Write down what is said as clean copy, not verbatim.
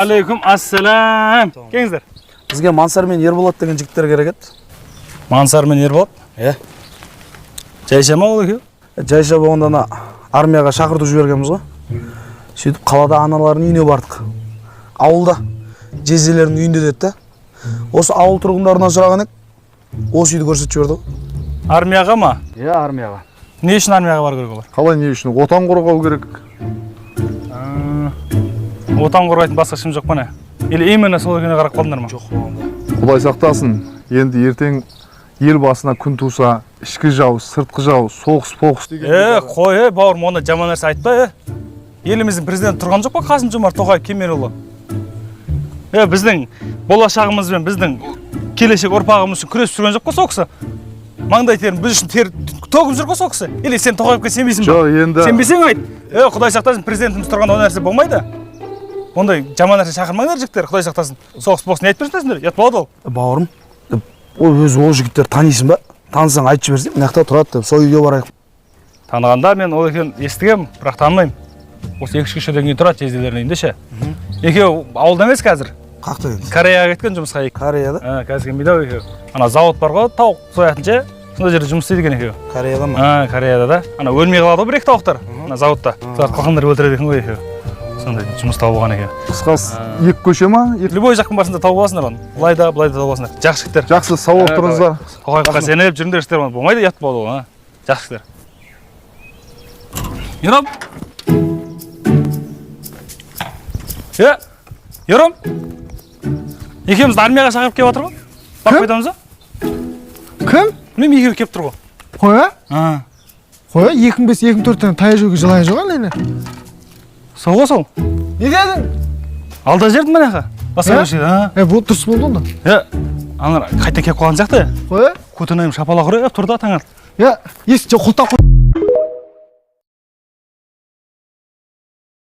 Алейкум ассалам. Келіңіздер. Бізге Мансар мен Ерболат деген жігіттер керек еді. Мансар мен Ерболат? Жайша ма ол екеуі? Жайша болғанда армияға шақыртып жібергенбіз ғой. Сөйтіп қалада аналардың үйіне бардық. Ауылда жезделердің үйінде деді да. Осы ауыл тұрғындарынан сұраған едік. Осы үйді көрсетіп жіберді ғой. Армияға ма? Армияға. Не үшін армияға бар керек олар? Қалай не үшін? Отан қорғау керек. Отан қорғайтын басқа ешкім жоқ па не? Или именно сол екеуіне қарап қалдыңдар ма? Жоқ болғанда. Құдай сақтасын. Енді ертең ел басына күн туса, ішкі жау, сыртқы жау, соғыс деген. Қой, бауырым, онда жаман нәрсе айтпа, Еліміздің президенті тұрған жоқ па Қасым-Жомарт Тоқаев Кемелұлы? Біздің болашағымыз бен біздің келешек ұрпағымыз үшін күресіп жүрген жоқ па сол кісі? Маңдай терін біз үшін төгіп жүр ғой сол кісі? Или сен Тоқаевқа сенбейсің ба? Жоқ, енді Сенбесең айт. Құдай сақтасын, президентіміз тұрғанда ол нәрсе болмайды. Ондай жаман нәрсе шақырмаңдар жігіттер, Құдай сақтасын. Соғыс болсын, не айтып берсіңдер? Ят болады ол. Бауырым, ол жігіттер танисың ба? Танысаң айтып жіберсең, мына тұрады деп, сол үйге барайық. Танығанда мен ол екеуін естігем, бірақ танымаймын. Осы 2-3 кешеден кейін тұрады жезделерінің үйінде ше. Екеуі ауылда емес қазір. Қақта енді? Кореяға кеткен жұмысқа екі. Кореяда? Қазір келмейді екеуі. Ана завод бар ғой, тауық соятын ше. Сонда жерде жұмыс істейді екен екеуі. Кореяда ма? Кореяда да. Ана өлмей қалады ғой бір-екі тауықтар. Ана заводта. Солар қалқандар өлтіреді екен ғой екеуі. Сондай жұмыс тауып алған екен. қысқасы екі көше ма? Любой жақтың басында тауып аласыңдар оны. Былай да тауып аласыңдар. Жақсы жігіттер. Жақсы, сау болып тұрыңыздар. Тоқаевқа сеніп жүріңдер оны. Болмайды, ұят болады ол. Жақсы жігіттер. Ером. Ером. Екеумізді армияға шақырып келіп жатыр ғой. Барып қайтамыз ба? Кім? Білмеймін, екеуі келіп тұр ғой. Қоя? Қоя 2005-2004-тен тая жүгі жылай жоған лені. Сол ғой сол. Не дедің? Алда жердің мәнеға. Басқа көшеді. Бұл дұрыс болды онда. Аналар қайта келіп қалған сияқты. Қоя? Көтінайым шапалақ ұрайық, тұрда таңат. Есі құлтақ